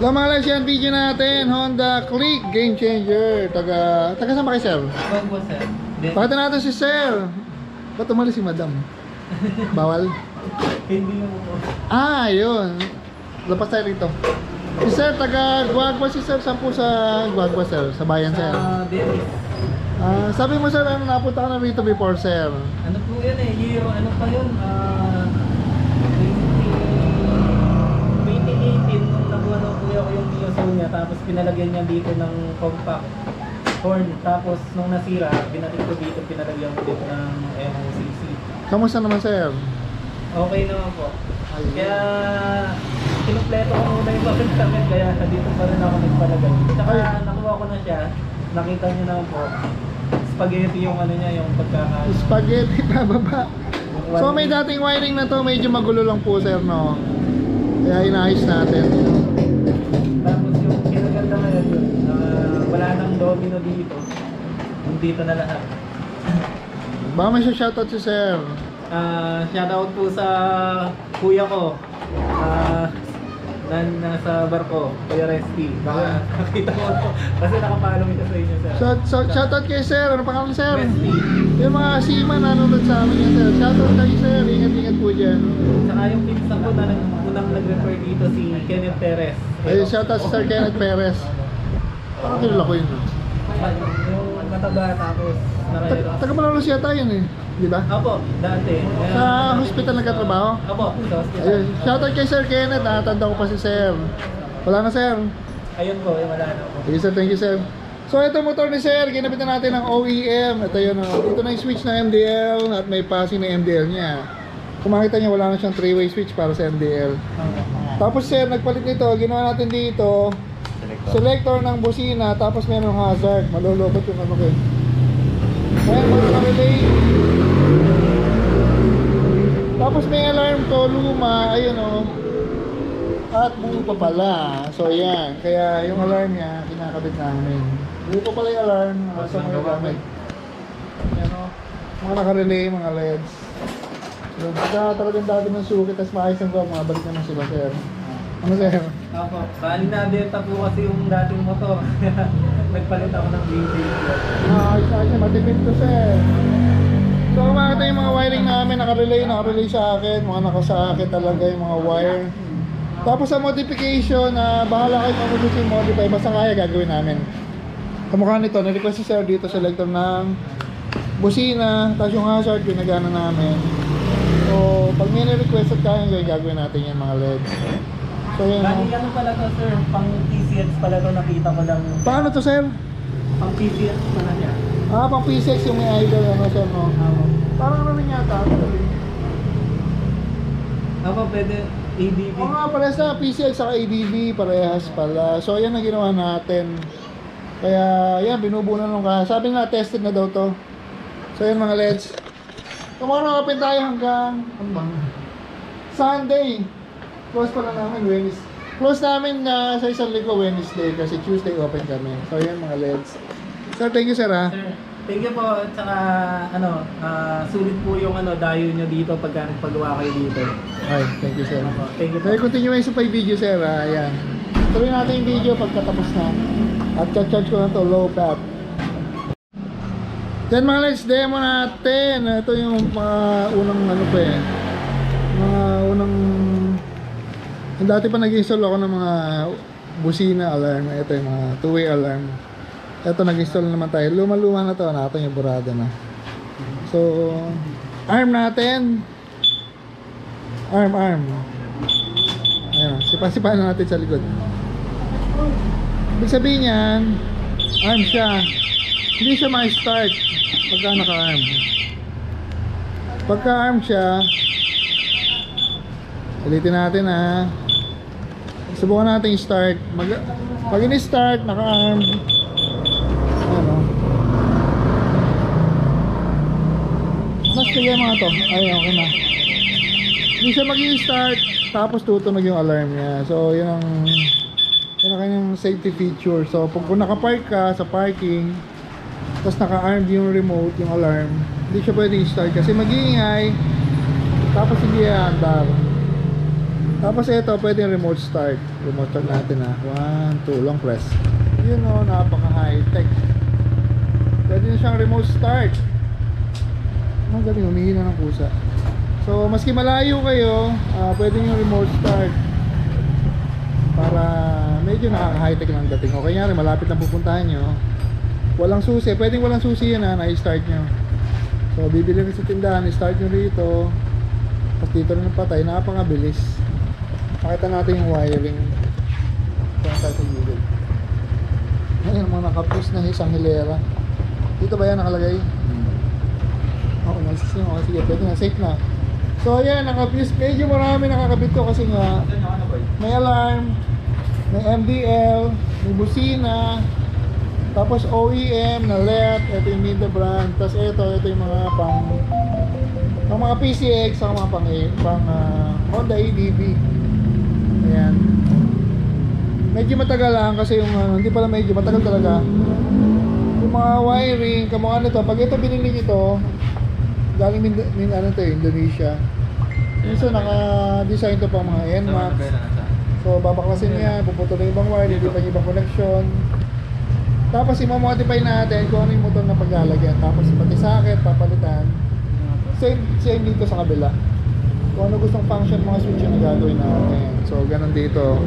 Lumalas yan video natin, Honda Click Game Changer. Taga saan ba kayo, sir? Opo, sir. Pakita natin si sir. Ba't umalis si madam? Bawal? Hindi mo po. Ah, yun. Lapas tayo rito. Si sir, taga Guagua si sir. Saan po sa Guagua, sir? Sa bayan, sir? Dennis. Sabi mo, sir, ano, napunta ka na rito before, sir? Ano po yun eh? Year, ano pa yun? 2018 nung nabuano po ako yung Mio niya. Tapos pinalagyan niya dito ng compact horn. Tapos nung nasira, binalik ko dito, pinalagyan ko dito ng MOCC. Kamusta naman, sir? Okay naman po. Kaya kinumpleto ko muna yung bakit kami, kaya dito pa rin ako nagpalagay. Tsaka nakuha ko na siya, nakita niyo naman po, spaghetti yung ano niya, yung pagkakain. Spaghetti pa baba. So may dating wiring na to, medyo magulo lang po, sir, no? Kaya inayos natin. Tapos yung kinaganda ngayon yun, wala nang domino dito. Dito na lahat. Baka may shoutout si sir. Shoutout po sa kuya ko. Nasa barko, Kuya Resty. Baka nakita mo to. Kasi nakapalo ito sa inyo, sir. Shoutout kay sir. Ano pangalan, sir? Resty. Yung mga seaman nanonood sa amin yan, sir. Shoutout kay sir. Ingat-ingat po dyan. Saka yung pinsan ko na unang nag-refer dito, si Kenneth Perez. Ay, shoutout si Sir Kenneth Perez. Parang kilala ko yun. Yung mataba, tapos Taga Malolos yata yun eh. Di ba? Opo, dati. Sa hospital nagkatrabaho? Opo, sa hospital. Ayun. Shoutout kay Sir Kenneth. Nakatanda ko pa si sir. Wala na, sir. Ayun po, yung wala na po. Sige, sir. Thank you, sir. So ito motor ni sir, ginapitan natin ng OEM. Ito yun, dito na yung switch na MDL at may passing na MDL niya. Kung makita niya, wala na siyang 3-way switch para sa MDL. Tapos sir, nagpalit nito, ginawa natin dito selector ng busina, tapos meron hazard. Malulobot yung ano ko. Ayan, may relay. Tapos may alarm to, luma, ayun o. At buo pa pala. So ayan, kaya yung alarm niya, kinakabit namin. Buo pa pala yung alarm, sa mga gamit. Ayan o, mga nakarelay, mga LEDs. So, pagka talagang dati ng suki, tapos maayos ang gawa, mga balik naman sila, sir. Ano, sir? Opo, bali na-benta po kasi yung dating motor. Nagpalit ako ng BJ. Ayos siya, matipid to, sir. So, kung makita yung mga wiring namin, nakarelay sa akin, mga nakasakit talaga yung mga wire. Tapos sa modification, bahala kayo kung yung modify, basta kaya gagawin namin. Kamukha nito, na-request si sir dito, selector ng busina, tapos yung hazard, ginagana namin. So, pag may na-request at kaya gagawin natin yung mga LEDs. So, yan. Bali, ano pala to, sir? Pang PCX pala to, nakita ko lang. Paano to, sir? Pang PCX pala niya. Pang P6 yung may idol, ano, sir, no? Parang ano rin yata, actually. Pwede ADB. Oo nga, parehas na, PCX saka ADB, parehas pala. So, yan ang ginawa natin. Kaya, yan, binubunan nung ka. Sabi nga, tested na daw to. So, yan mga LEDs. Tomorrow, open tayo hanggang, ano bang? Sunday. Close pala namin Wednesday. Close namin sa isang linggo Wednesday kasi Tuesday open kami. So yan mga LEDs. Sir, thank you, sir, ha. Sir, thank you po. Tsaka sulit po yung dayo nyo dito pagka nagpagawa kayo dito. Okay, thank you, sir. Thank you po. Okay, continuation pa yung video, sir, ha. Ayan. Tuloy natin yung video pagkatapos na. At charge ko na to low path. Yan mga LEDs, demo natin. Ito yung mga unang ano pa eh. Mga unang... Dati pa nag-install ako ng mga busina alarm. Ito yung mga two-way alarm. Ito nag-install naman tayo. Luma-luma na to. Nato yung burada na. So, arm natin. Arm. Ayan. Sipa-sipahan na natin sa likod. Ibig sabihin yan, arm siya. Hindi siya ma-start pagka naka-arm. Pagka-arm siya, ulitin natin, ha. Subukan natin i-start. Pag in-start, naka-arm. Ano? Mas kaya mga to. Ay, okay na. Hindi siya mag-i-start, tapos tutunog yung alarm niya. So, yun ang kanyang safety feature. So, pag naka-park ka sa parking, tapos naka-armed yung remote, yung alarm, hindi siya pwede i-start kasi mag-iingay, tapos hindi aandar. Tapos ito, pwede yung remote start. Remote start natin ha. 1, 2, long press. Yun o, napaka high tech. Pwede na siyang remote start. Ang galing, humihina ng pusa. So, maski malayo kayo, pwede yung remote start. Para medyo nakaka-high tech lang dating. O kaya malapit na pupuntahan nyo. Walang susi. Pwedeng walang susi yan ha, na-start nyo. So, bibili rin sa tindahan, start nyo rito. Tapos dito rin ang patay, napakabilis. Pakita natin yung wiring. Kaya tayo sa gilid. Ngayon, mga nakapus na isang hilera. Dito ba yan nakalagay? Oo, nasis yun. Okay, sige, pwede na, safe na. So, ayan, nakapus. Medyo marami nakakabit ko kasi nga may alarm, may MDL, may busina, tapos OEM na LED, ito yung Mida brand, tapos ito yung mga pang mga PCX, saka mga pang Honda ADV. Ayan. Medyo matagal lang kasi yung hindi pala medyo matagal talaga. Yung mga wiring, kamukha nito, pag ito binili nyo galing Indonesia. So naka-design to pang mga NMAX. So babaklasin niya, puputo na ibang wire, hindi pa yung ibang connection. Tapos i-modify natin kung ano yung motor na paglalagyan. Tapos pati socket, papalitan. Same dito sa kabila. Kung ano gustong function mga switch na gagawin natin. So ganun dito.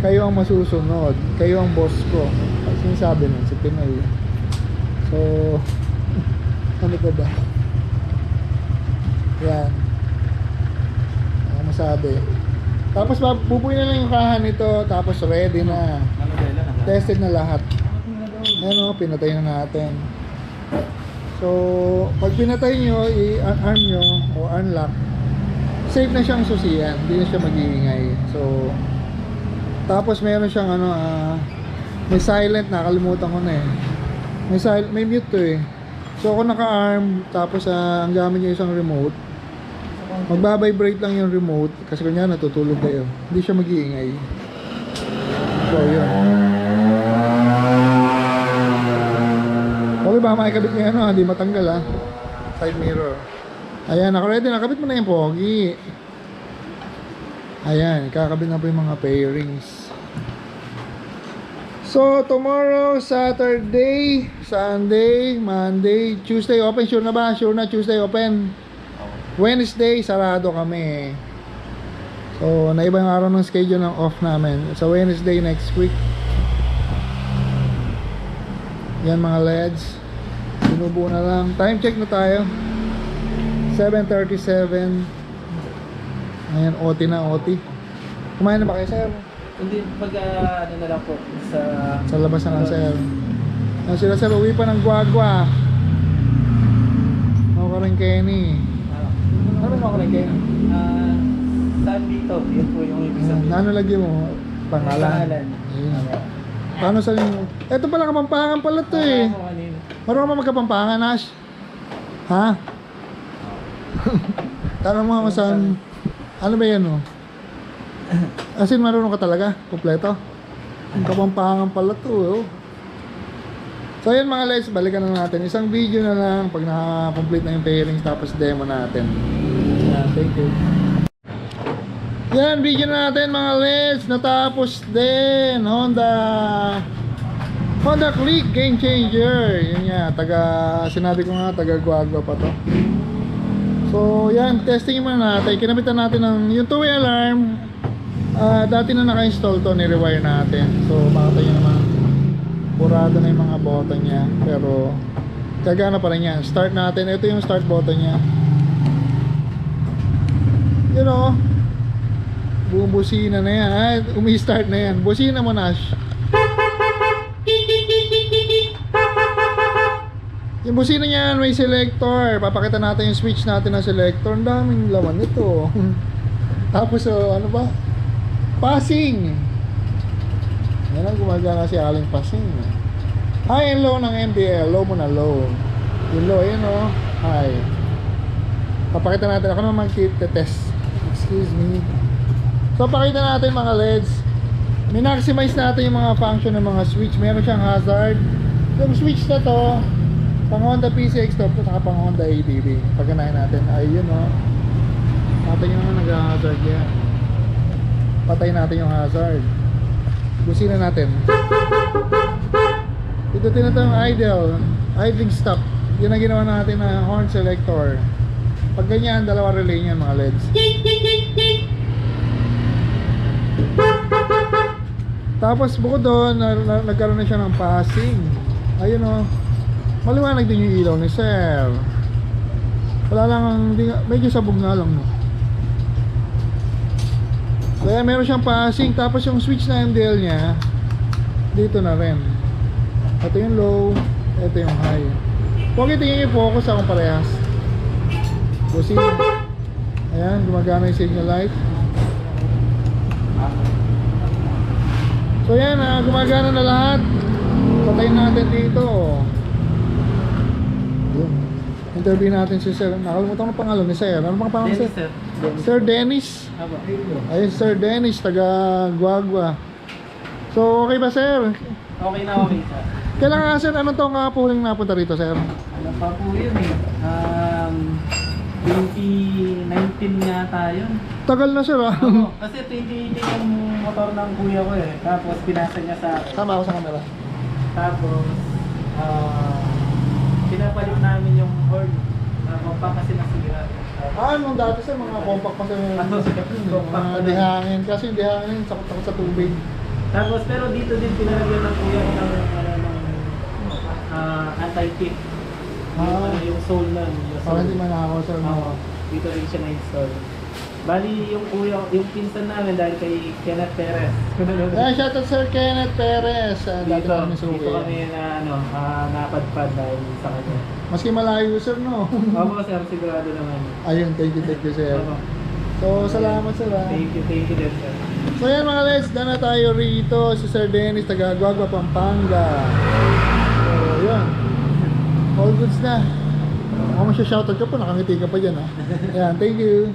Kayo ang masusunod. Kayo ang boss ko. Ang sinasabi nun, si Pinoy. So ano ba ba? Yan. Ano masabi? Tapos bubuin na lang yung kahan nito. Tapos ready na. Tested na lahat. Ayan o, pinatay na natin. So, pag pinatay nyo, i-arm nyo o unlock, safe na siyang susiyan, hindi na siya mag-iingay. So, tapos meron siyang may silent, nakalimutan ko na eh. May mute to eh. So, kung naka-arm, tapos ang gamit nyo isang remote, magbabibrate lang yung remote, kasi kanya natutulog kayo, hindi siya mag-iingay. So, yun. Okay ba, makikabit niya hindi matanggal side mirror. Ayan, naka-ready, nakabit mo na yung pogi. Ayan, kakabit na po yung mga pairings. So, tomorrow, Saturday, Sunday, Monday, Tuesday open, sure na ba? Sure na, Tuesday open. Wednesday, sarado kami. So, naiba yung araw ng schedule ng off namin. Sa Wednesday next week. Yan mga LEDs. Sinubo na lang. Time check na tayo. 7:37. Ayan, OT na, OT. Kumain na ba kayo, sir? Hindi, pag ano na lang po Sa labas na lang, sir. Ayan sila, sir, uwi pa ng Guagua. Ako ka rin, Kenny. Ano ba ako rin, Kenny? saan dito? Yun po yung ibig sabihin. Ano lagi mo? Pangalan. Ayun. Paano sa inyo? Ito pala, Kapampangan pala to eh. Marunong ba magkapampangan, Ash? Ha? Tanong mo saan? Ano ba yan, As in, marunong ka talaga? Kompleto? Ang Kapampangan pala to, So yun mga guys, balikan na natin. Isang video na lang pag naka-complete na yung pairings, tapos demo natin. Yan, thank you. Yan, video na natin mga LEDs. Natapos din. Honda Click Game Changer. Yun nga, sinabi ko nga, taga Guagua pa to. So yan, testing muna natin. Kinabitan natin yung two-way alarm. Dati na naka-install to, ni-rewire natin. So makita nyo naman, burado na yung mga button niya. Pero gagana pa rin yan. Start natin. Ito yung start button niya. You know, bumubusina na yan. Umi-start na yan. Busina mo, Nash. Yung busina niyan, may selector. Papakita natin yung switch natin na selector. Ang daming laman nito. Tapos, ano ba? Passing. Yan ang gumagana si Aling Passing. High and low ng MDL. Low mo na, low. Yung low, ayun high. Papakita natin. Ako naman mag-test. Excuse me. So pakita natin mga LEDs. Min-maximize natin yung mga function ng mga switch. Meron siyang hazard. Yung switch na to, pang Honda PCX to, saka pang Honda ADV. Pagkanahin natin. Ayun Nakita nyo naman nag-hazard yan. Patay natin yung hazard. Busina natin. Ito tinatawag idling stop. Yun ang ginawa natin na horn selector. Pag ganyan, dalawa relay yan mga LEDs. Tapos bukod doon, nagkaroon na siya ng passing. Ayun o. Maliwanag din yung ilaw ni Sir. Wala lang, medyo sabog nga lang. No? Kaya meron siyang passing. Tapos yung switch na MDL niya, dito na rin. Ito yung low, ito yung high. Huwag tingin yung focus akong parehas. Busina. Ayan, gumagana yung signal light. So yan, gumagana na lahat. Patayin natin dito. Yun. Interview natin si Sir. Nakalimutan ko ang pangalan ni Sir. Ano pang pangalan Dennis, Sir? sir. Sir Dennis. Apo. Ayun, Sir Dennis, taga Guagua. So, okay ba Sir? Okay na okay, sir. Kailangan Sir, anong taong nga po huling napunta rito Sir? Ano pa po yun eh. 2019 yata yun. Tagal na Sir ah. Oo, kasi 2018 yung motor ng kuya ko eh. Tapos pinasa niya sa akin. Tama ako sa camera. Tapos, pinapalit namin yung horn. Compact kasi nasira. Nung dati Sir, mga compact pa Sir. Compact Mga pa dihangin. Kasi yung dihangin, sakot-sakot sa tubig. Tapos, pero dito din pinalagyan ng kuya ko ng anti-tip. Yung soul na. Para hindi manakaw Sir. Oo, dito rin siya na-install. Bali, yung kuya, yung pinsan namin dahil kay Kenneth Perez. Shoutout Sir Kenneth Perez. Dati Dito, kami dito kami na napadpad dahil sa kanya. Maski malayo Sir no. Opo sir, sigurado naman. Ayun, thank you Sir. Opo. So, salamat Sir ah. Thank you din sir. So yan mga LEDs, na tayo rito si Sir Dennis, taga Guagua, Pampanga. So yun, all goods na. Ako mo siya shoutout ka po, nakangiti ka pa dyan ha. Ayan, thank you.